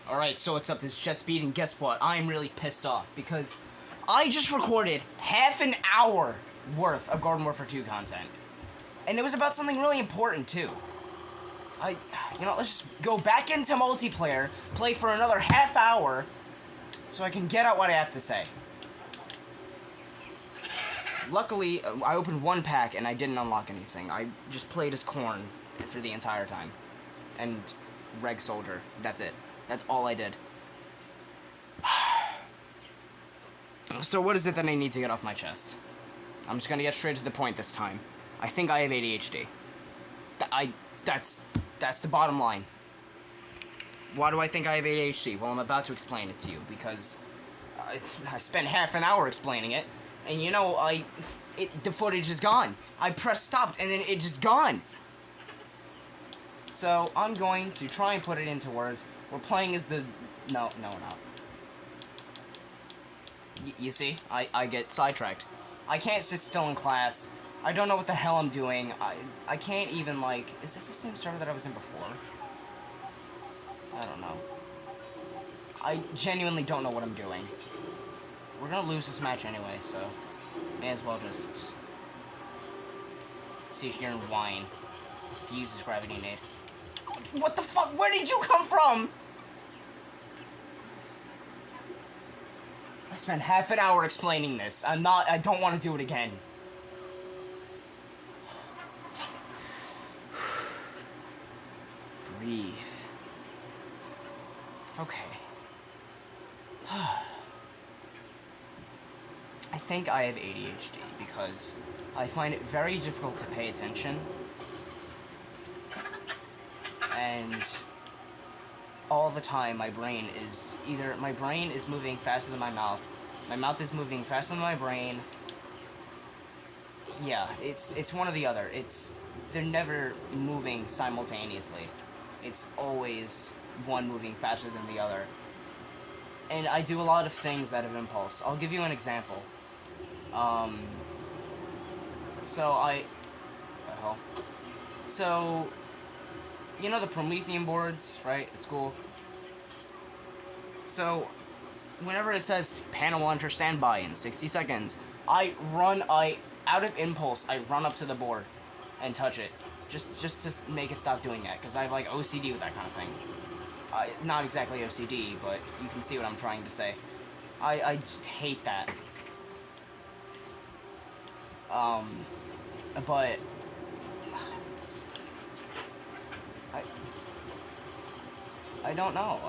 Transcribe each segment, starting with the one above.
Alright, so what's up? This is Jet Speed, and guess what? I'm really pissed off because I just recorded half an hour worth of Garden Warfare 2 content. And it was about something really important, too. Let's just go back into multiplayer, play for another half hour, so I can get out what I have to say. Luckily, I opened one pack and I didn't unlock anything. I just played as Corn for the entire time. And Reg Soldier. That's it. That's all I did. So what is it that I need to get off my chest? I'm just gonna get straight to the point this time. I think I have ADHD. That's the bottom line. Why do I think I have ADHD? Well, I'm about to explain it to you, because I spent half an hour explaining it, and you know, the footage is gone. I pressed stop, and then it's just gone. So, I'm going to try and put it into words. We're playing as the... No, we're not. You see? I get sidetracked. I can't sit still in class. I don't know what the hell I'm doing. I can't even, like... Is this the same server that I was in before? I don't know. I genuinely don't know what I'm doing. We're gonna lose this match anyway, so... May as well just... see if you're in wine. If he uses gravity nade. What the fuck? Where did you come from? I spent half an hour explaining this. I don't want to do it again. Breathe. Okay. I think I have ADHD because I find it very difficult to pay attention. And all the time my brain is moving faster than my mouth is moving faster than my brain. Yeah, it's one or the other. They're never moving simultaneously. It's always one moving faster than the other. And I do a lot of things out of impulse. I'll give you an example. So, you know the Promethean boards, right, at school? So, whenever it says, panel launcher standby in 60 seconds, out of impulse, I run up to the board and touch it. Just to make it stop doing that, because I have, like, OCD with that kind of thing. Not exactly OCD, but you can see what I'm trying to say. I just hate that. But... I don't know.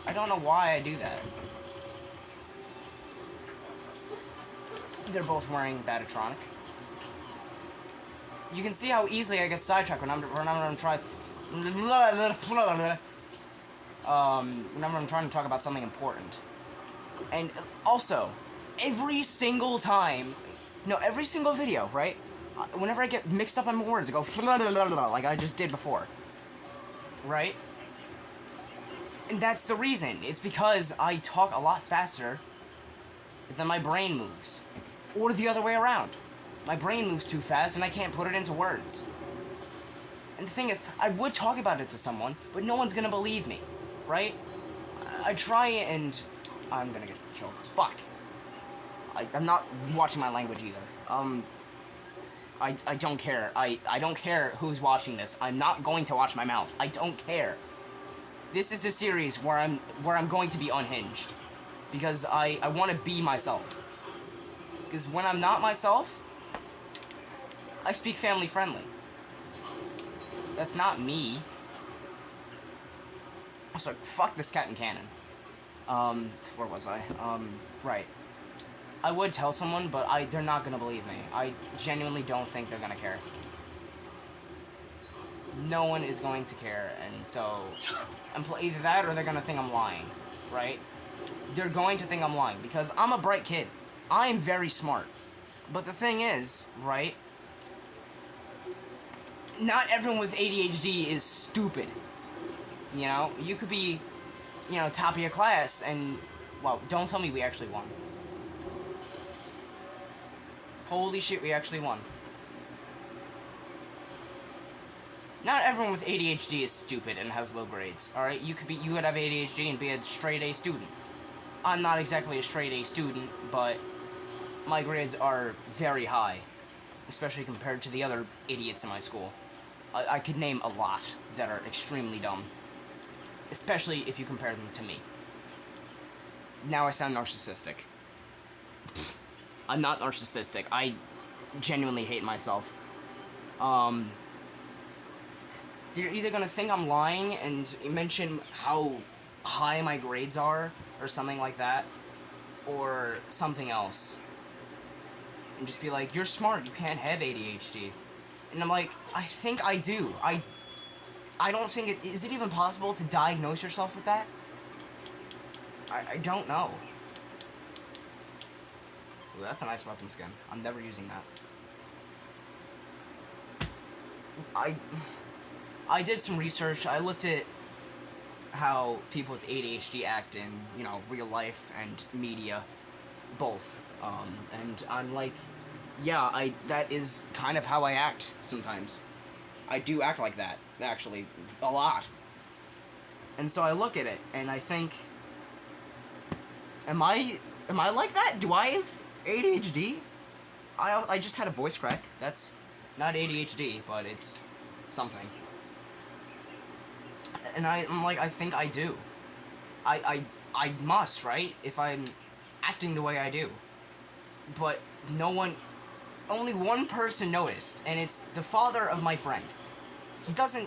I don't know why I do that. They're both wearing Batatronic. You can see how easily I get sidetracked whenever I'm trying to talk about something important. And also, every single time, no, every single video, right? Whenever I get mixed up on my words, I go like I just did before. Right? And that's the reason. It's because I talk a lot faster than my brain moves. Or the other way around. My brain moves too fast and I can't put it into words. And the thing is, I would talk about it to someone, but no one's gonna believe me. Right? I try and... I'm gonna get killed. Fuck. I'm not watching my language either. I don't care. I don't care who's watching this. I'm not going to watch my mouth. I don't care. This is the series where I'm going to be unhinged. Because I want to be myself. Because when I'm not myself, I speak family friendly. That's not me. Also, fuck this cat in cannon. Where was I? Right. I would tell someone, but they're not gonna believe me. I genuinely don't think they're gonna care. No one is going to care, and so... either that or they're gonna think I'm lying, right? They're going to think I'm lying, because I'm a bright kid. I am very smart. But the thing is, right? Not everyone with ADHD is stupid. You know? You could be, top of your class, and... Well, don't tell me we actually won. Holy shit, we actually won. not everyone with ADHD is stupid and has low grades. All right, you could have ADHD and be a straight A student. I'm not exactly a straight A student, but my grades are very high, especially compared to the other idiots in my school. I could name a lot that are extremely dumb, especially if you compare them to me. Now I sound narcissistic. I'm not narcissistic. I genuinely hate myself. You're either gonna think I'm lying and mention how high my grades are, or something like that, or something else. And just be like, you're smart, you can't have ADHD. And I'm like, I think I do. I don't think it... Is it even possible to diagnose yourself with that? I don't know. Ooh, that's a nice weapon skin. I'm never using that. I did some research. I looked at how people with ADHD act in, you know, real life and media. Both. And I'm like, yeah, that is kind of how I act sometimes. I do act like that, actually, a lot. And so I look at it, and I think, am I like that? Do I have ADHD? I just had a voice crack. That's not ADHD, but it's something. And I'm like, I think I do. I must, right? If I'm acting the way I do. But only one person noticed, and it's the father of my friend.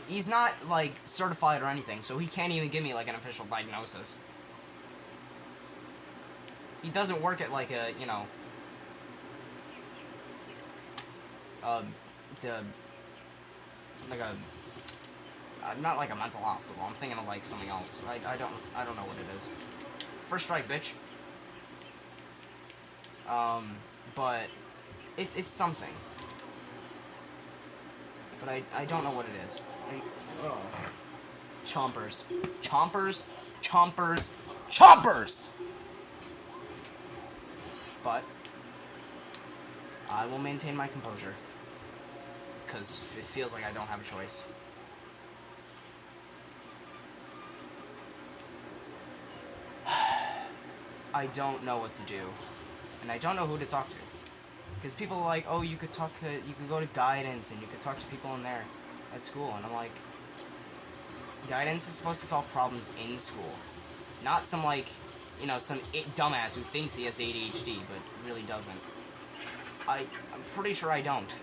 He's not, like, certified or anything, so he can't even give me, like, an official diagnosis. He doesn't work at, like, a, you know, not like a mental hospital. I'm thinking of, like, something else. I don't know what it is. First strike, bitch. But it's something. But I don't know what it is. Chompers. Chompers. Chompers. Chompers! But I will maintain my composure. Because it feels like I don't have a choice. I don't know what to do. And I don't know who to talk to. Because people are like, oh, you could go to guidance, and you could talk to people in there at school. And I'm like, guidance is supposed to solve problems in school. Not some, like, you know, some dumbass who thinks he has ADHD, but really doesn't. I'm pretty sure I don't.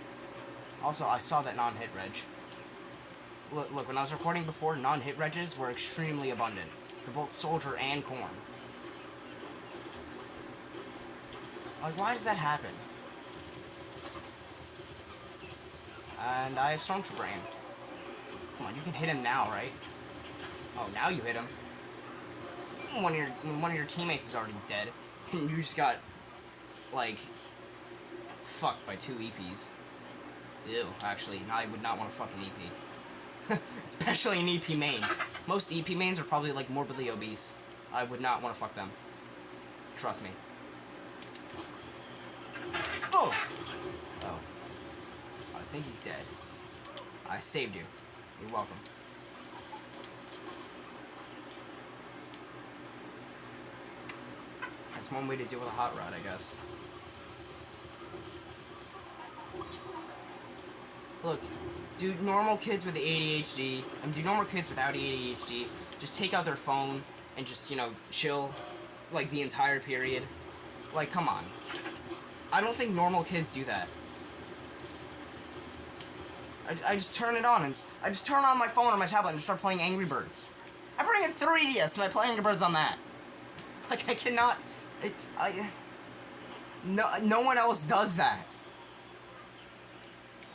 Also, I saw that non-hit reg. Look, when I was recording before, non-hit regs were extremely abundant. For both soldier and corn. Like, why does that happen? And I have Stormtrooper aim. Come on, you can hit him now, right? Oh, now you hit him. One of your teammates is already dead. And you just got, like, fucked by 2 EPs. Ew, actually, I would not want to fuck an EP. Especially an EP main. Most EP mains are probably, like, morbidly obese. I would not want to fuck them. Trust me. Oh! Oh. I think he's dead. I saved you. You're welcome. That's one way to deal with a hot rod, I guess. Look, do normal kids with ADHD, and do normal kids without ADHD, just take out their phone and just, you know, chill, like, the entire period? Like, come on. I don't think normal kids do that. I just turn it on, and I just turn on my phone or my tablet and just start playing Angry Birds. I bring in 3DS and I play Angry Birds on that. Like, I cannot... No one else does that.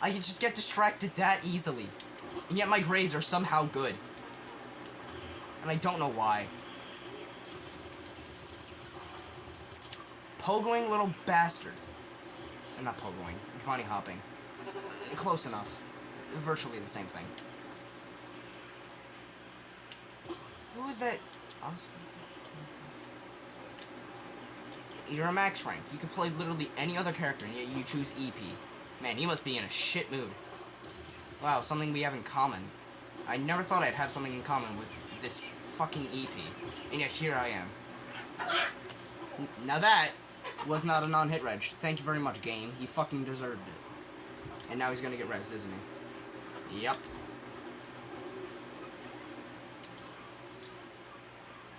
I can just get distracted that easily. And yet my grades are somehow good. And I don't know why. Pogoing little bastard. I'm not pogoing. Bunny hopping. Close enough. Virtually the same thing. Who is that? You're a max rank. You could play literally any other character, and yet you choose EP. Man, he must be in a shit mood. Wow, something we have in common. I never thought I'd have something in common with this fucking EP. And yet here I am. Now that was not a non-hit reg. Thank you very much, game. He fucking deserved it. And now he's gonna get rezzed, isn't he? Yep.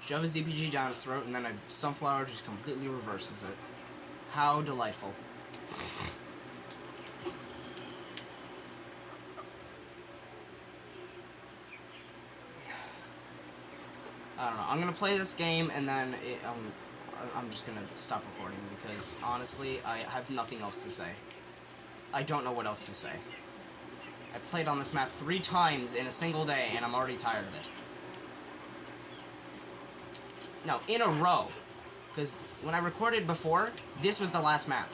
Shove his ZPG down his throat, and then a sunflower just completely reverses it. How delightful. I don't know. I'm gonna play this game, and then I'm just gonna stop recording, because, honestly, I have nothing else to say. I don't know what else to say. I played on this map 3 times in a single day, and I'm already tired of it. No, in a row. Because when I recorded before, this was the last map.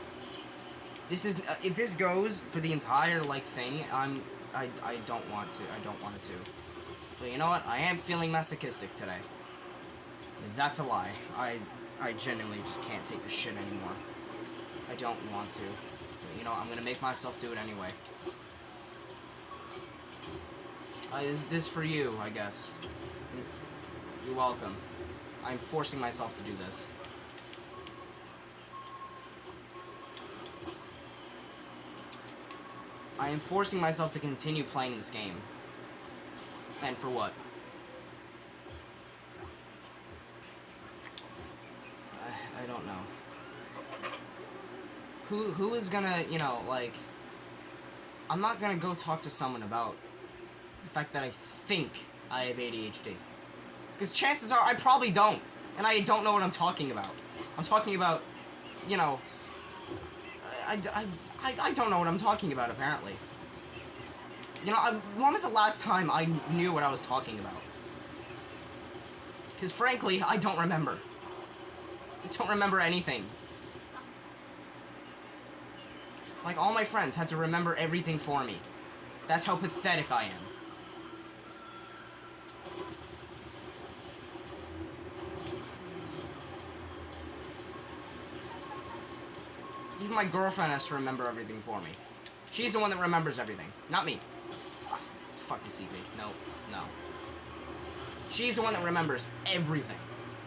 This is, if this goes for the entire, like, thing, I don't want to. I don't want it to. But you know what? I am feeling masochistic today. That's a lie. I genuinely just can't take this shit anymore. I don't want to. But you know what? I'm gonna make myself do it anyway. Is this for you, I guess? You're welcome. I'm forcing myself to do this. I am forcing myself to continue playing this game. And for what? I don't know. Who is gonna, you know, like... I'm not gonna go talk to someone about the fact that I think I have ADHD. Because chances are I probably don't. And I don't know what I'm talking about. I'm talking about, you know... I don't know what I'm talking about, apparently. You know, when was the last time I knew what I was talking about? Because frankly, I don't remember. I don't remember anything. Like, all my friends had to remember everything for me. That's how pathetic I am. Even my girlfriend has to remember everything for me. She's the one that remembers everything, not me. Oh, fuck this EP. No, no. She's the one that remembers everything.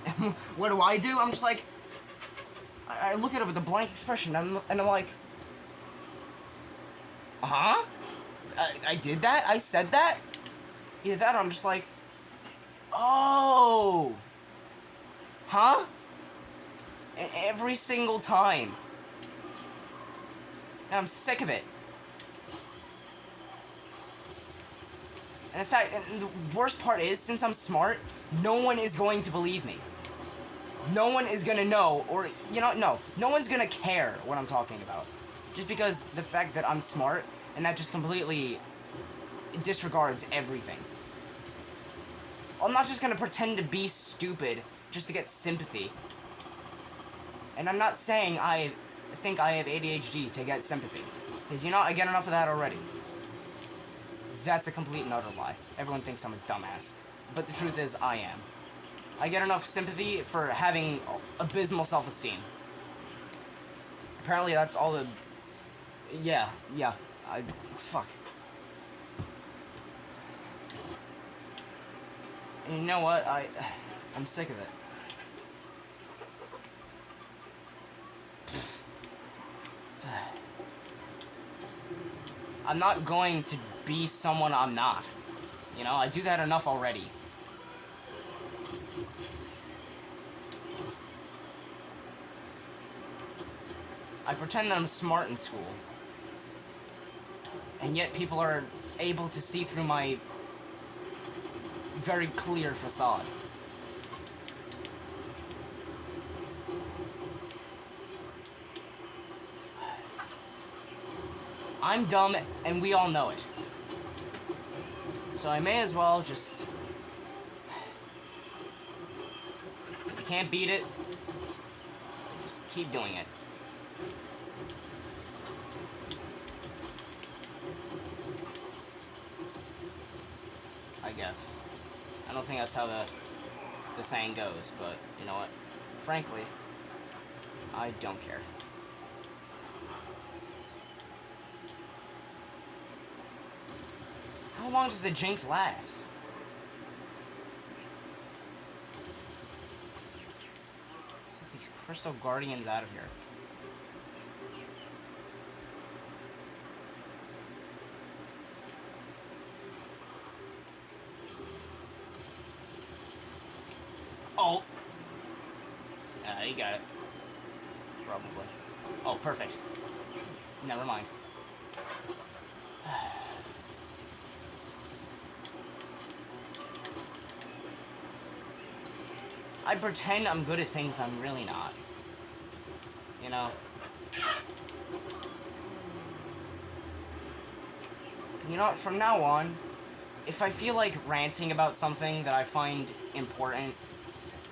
And what do? I'm just like... I look at it with a blank expression, and I'm like... Huh? I did that? I said that? Either that or I'm just like... Oh! Huh? And every single time. And I'm sick of it. And in fact, and the worst part is, since I'm smart, no one is going to believe me. No one is gonna know, or, you know, no one's gonna care what I'm talking about. Just because the fact that I'm smart, and that just completely disregards everything. I'm not just gonna pretend to be stupid just to get sympathy. And I'm not saying I think I have ADHD to get sympathy. Because, you know, I get enough of that already. That's a complete and utter lie. Everyone thinks I'm a dumbass. But the truth is, I am. I get enough sympathy for having abysmal self-esteem. Apparently that's all the... Yeah. Fuck. And you know what? I'm sick of it. I'm not going to be someone I'm not. You know, I do that enough already. I pretend that I'm smart in school. And yet people are able to see through my very clear facade. I'm dumb, and we all know it. So I may as well just... If you can't beat it, just keep doing it. I guess. I don't think that's how the saying goes, but you know what? Frankly, I don't care. How long does the jinx last? Get these crystal guardians out of here. Oh. You got it. Probably. Oh, perfect. Never mind. I pretend I'm good at things I'm really not. You know? You know what, from now on, if I feel like ranting about something that I find important,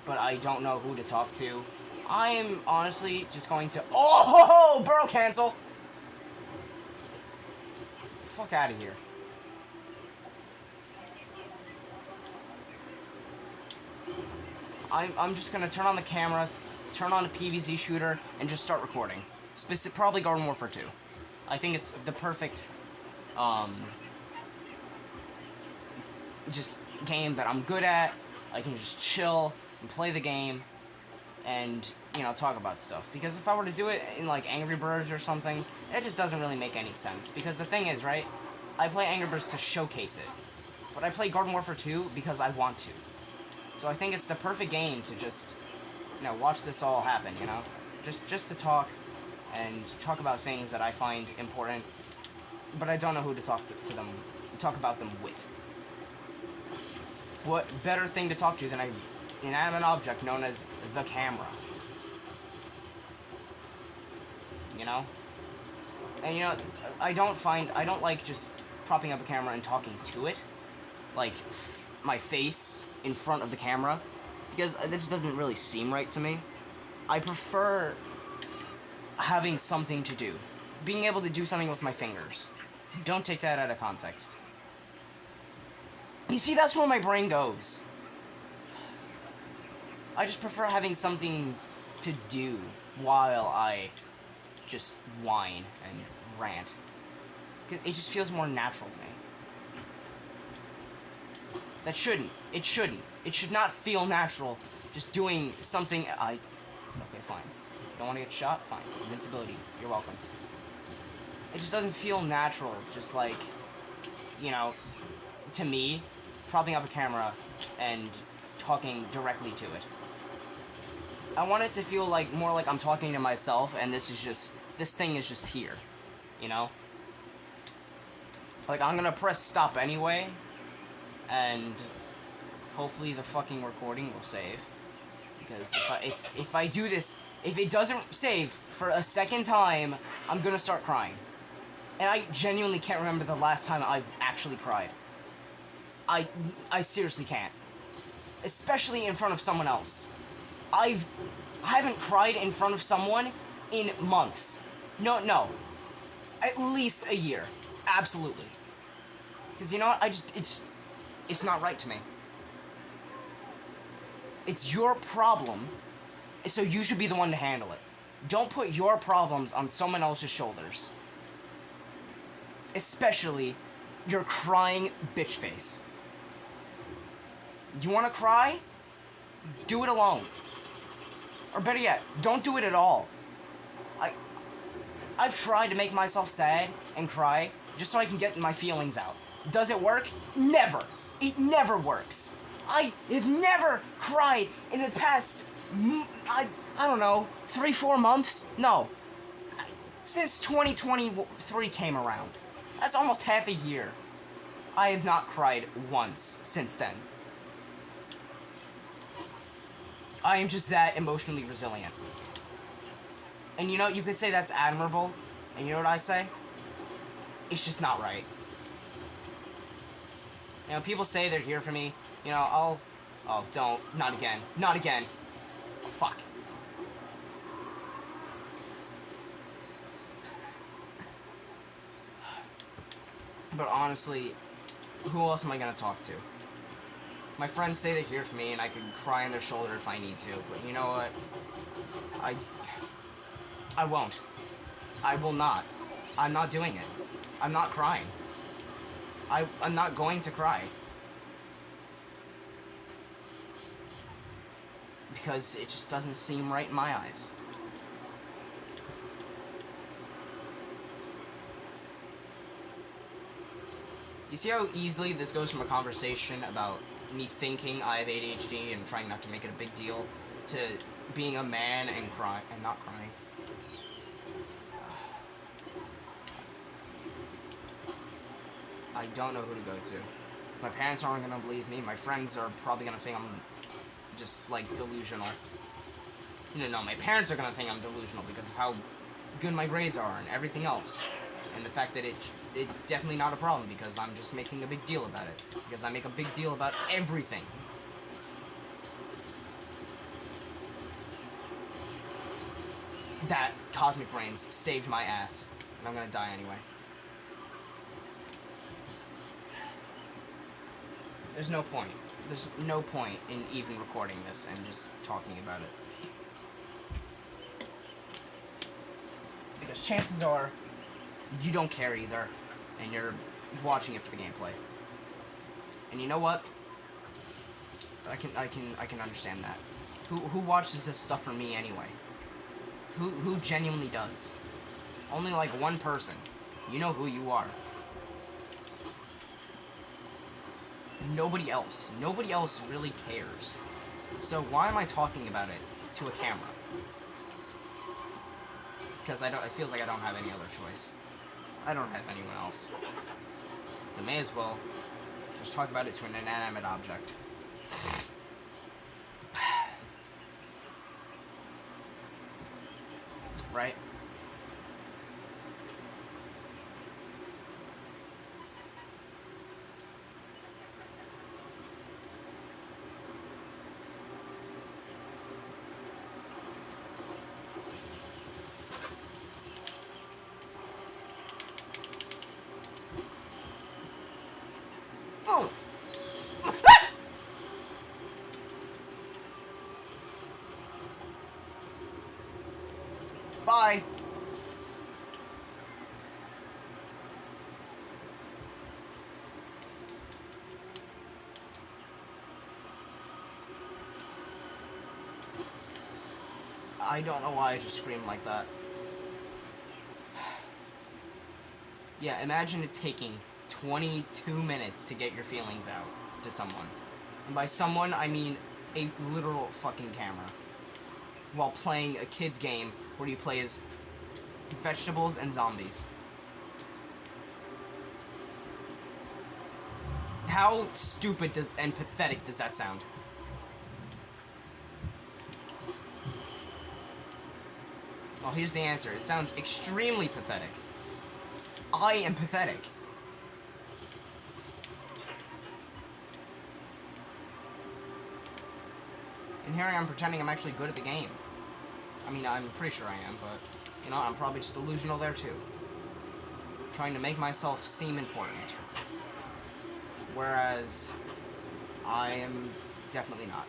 but I don't know who to talk to, I am honestly just going to... Oh! Burrow cancel! Fuck out of here. I'm just gonna turn on the camera, turn on a PVZ shooter, and just start recording. Probably Garden Warfare 2. I think it's the perfect, just game that I'm good at. I can just chill and play the game and, you know, talk about stuff. Because if I were to do it in, like, Angry Birds or something, it just doesn't really make any sense. Because the thing is, right, I play Angry Birds to showcase it. But I play Garden Warfare 2 because I want to. So I think it's the perfect game to just, you know, watch this all happen, you know? Just to talk and talk about things that I find important, but I don't know who to talk about them with. What better thing to talk to than an inanimate object known as the camera? You know? And you know, I don't like just propping up a camera and talking to it. Like, my face in front of the camera, because that just doesn't really seem right to me. I prefer having something to do. Being able to do something with my fingers. Don't take that out of context. You see, that's where my brain goes. I just prefer having something to do while I just whine and rant. It just feels more natural to me. That shouldn't. It shouldn't. It should not feel natural just doing something Okay, fine. Don't want to get shot? Fine. Invincibility. You're welcome. It just doesn't feel natural, just like, you know, to me, propping up a camera and talking directly to it. I want it to feel like more like I'm talking to myself and this thing is just here, you know? Like, I'm gonna press stop anyway, and hopefully the fucking recording will save. Because if I do this, if it doesn't save for a second time, I'm gonna start crying. And I genuinely can't remember the last time I've actually cried. I seriously can't. Especially in front of someone else. I haven't cried in front of someone in months. No. At least a year. Absolutely. Because you know what? It's not right to me. It's your problem, so you should be the one to handle it. Don't put your problems on someone else's shoulders. Especially your crying bitch face. You want to cry? Do it alone. Or better yet, don't do it at all. I've tried to make myself sad and cry just so I can get my feelings out. Does it work? Never. It never works. I have never cried in the past, I don't know, 3-4 months? No. Since 2023 came around. That's almost half a year. I have not cried once since then. I am just that emotionally resilient. And you know, you could say that's admirable, and you know what I say? It's just not right. You know, people say they're here for me, you know, oh, don't, not again, not again. Fuck. But honestly, who else am I gonna talk to? My friends say they're here for me, and I could cry on their shoulder if I need to, but you know what? I won't. I will not. I'm not doing it. I'm not crying. I'm not going to cry. Because it just doesn't seem right in my eyes. You see how easily this goes from a conversation about me thinking I have ADHD and trying not to make it a big deal to being a man and crying and not crying. I don't know who to go to. My parents aren't gonna believe me. My friends are probably gonna think I'm just like delusional. No, my parents are gonna think I'm delusional because of how good my grades are and everything else. And the fact that it's definitely not a problem because I'm just making a big deal about it. Because I make a big deal about everything. That cosmic brains saved my ass. And I'm gonna die anyway. There's no point. There's no point in even recording this and just talking about it. Because chances are you don't care either, and you're watching it for the gameplay. And you know what? I can understand that. Who watches this stuff for me anyway? Who genuinely does? Only like one person. You know who you are. Nobody else. Nobody else really cares. So why am I talking about it to a camera? Because it feels like I don't have any other choice. I don't have anyone else. So I may as well just talk about it to an inanimate object. Right? Bye. I don't know why I just screamed like that. Yeah, imagine it taking 22 minutes to get your feelings out to someone. And by someone, I mean a literal fucking camera. While playing a kid's game where you play as vegetables and zombies. How stupid and pathetic does that sound? Well, here's the answer. It sounds extremely pathetic. I am pathetic. And here I am pretending I'm actually good at the game. I mean, I'm pretty sure I am, but, you know, I'm probably just delusional there too. Trying to make myself seem important. Whereas, I am definitely not.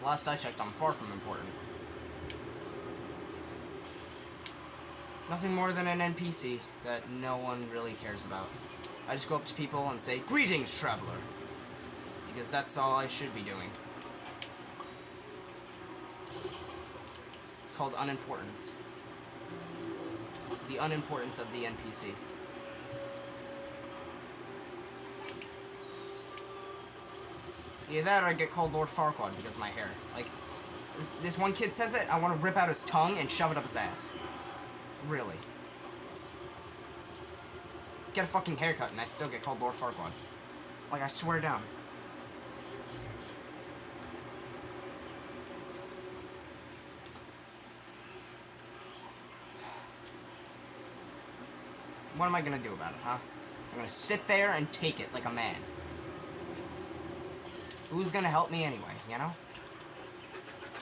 Last I checked, I'm far from important. Nothing more than an NPC that no one really cares about. I just go up to people and say, "Greetings, traveler." Because that's all I should be doing. It's called unimportance. The unimportance of the NPC. Either that or I get called Lord Farquaad because of my hair. Like, this one kid says it, I want to rip out his tongue and shove it up his ass. Really. Get a fucking haircut and I still get called Lord Farquaad. Like, I swear down. What am I gonna do about it, huh? I'm gonna sit there and take it like a man. Who's gonna help me anyway, you know?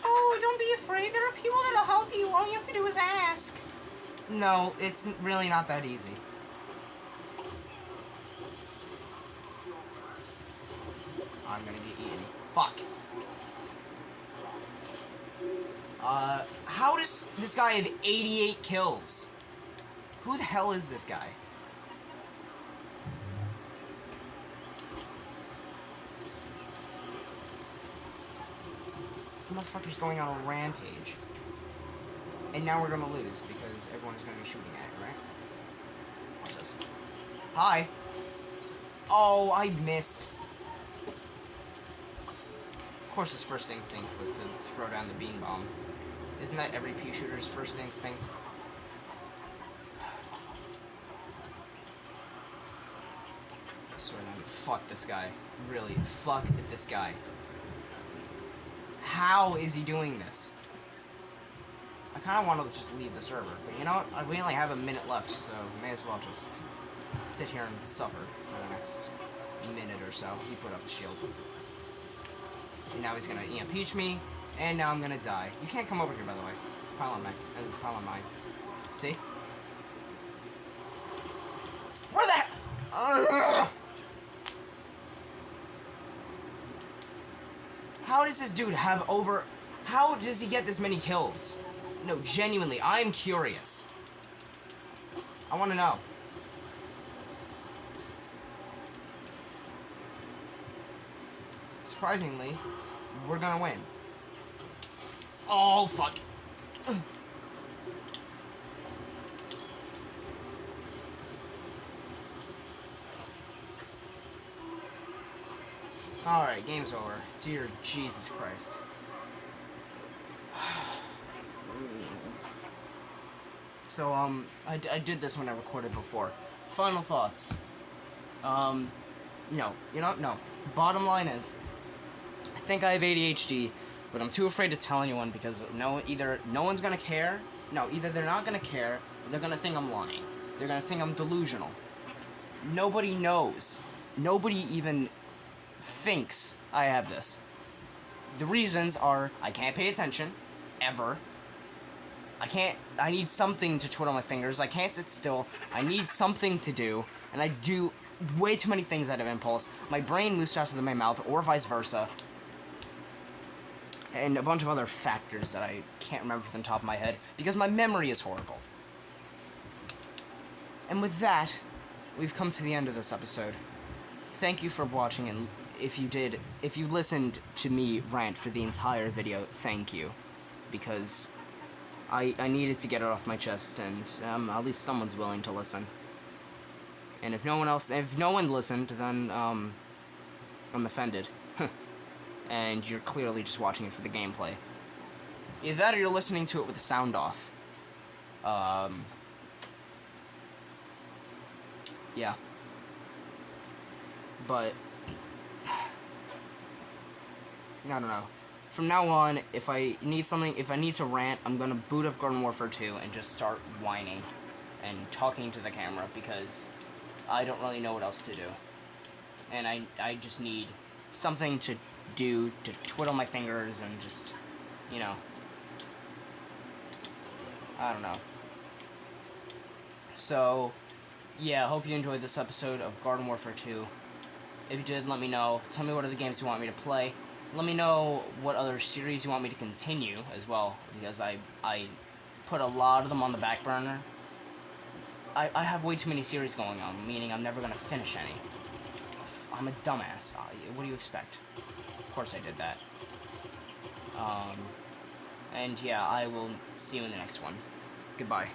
Oh, don't be afraid. There are people that'll help you. All you have to do is ask. No, it's really not that easy. I'm gonna get eaten. Fuck. How does this guy have 88 kills? Who the hell is this guy? This motherfucker's going on a rampage. And now we're gonna lose because everyone's gonna be shooting at it, right? Watch this. Hi. Oh, I missed. Of course his first instinct was to throw down the beam bomb. Isn't that every pea shooter's first instinct? I swear to God, fuck this guy. Really, fuck this guy. How is he doing this? I kind of want to just leave the server, but you know what? We only have a minute left, so may as well just sit here and suffer for the next minute or so. He put up the shield. And now he's gonna EMP me, and now I'm gonna die. You can't come over here, by the way. It's a pile on mine. It's a pile on mine. See? Where the hell? How does this dude have over... How does he get this many kills? No, genuinely, I'm curious. I want to know. Surprisingly, we're gonna win. Oh, fuck. Alright, game's over. Dear Jesus Christ. So, I did this when I recorded before. Final thoughts. No. You know, no. Bottom line is, I think I have ADHD, but I'm too afraid to tell anyone because either no one's gonna care, either they're not gonna care, or they're gonna think I'm lying. They're gonna think I'm delusional. Nobody knows. Nobody even thinks I have this. The reasons are, I can't pay attention, ever. I need something to twiddle my fingers. I can't sit still. I need something to do, and I do way too many things out of impulse. My brain moves faster than my mouth, or vice versa. And a bunch of other factors that I can't remember from the top of my head, because my memory is horrible. And with that, we've come to the end of this episode. Thank you for watching, and if you listened to me rant for the entire video, thank you. Because I needed to get it off my chest, and at least someone's willing to listen. And if no one listened, then I'm offended. And you're clearly just watching it for the gameplay. Either that or you're listening to it with the sound off. Yeah. But I don't know. From now on, if I need to rant, I'm gonna boot up Garden Warfare 2 and just start whining and talking to the camera because I don't really know what else to do. And I just need something to do to twiddle my fingers and just, you know, I don't know. So, yeah, I hope you enjoyed this episode of Garden Warfare 2. If you did, let me know. Tell me what other games you want me to play. Let me know what other series you want me to continue as well, because I put a lot of them on the back burner. I have way too many series going on, meaning I'm never going to finish any. I'm a dumbass. What do you expect? Of course I did that. And yeah, I will see you in the next one. Goodbye.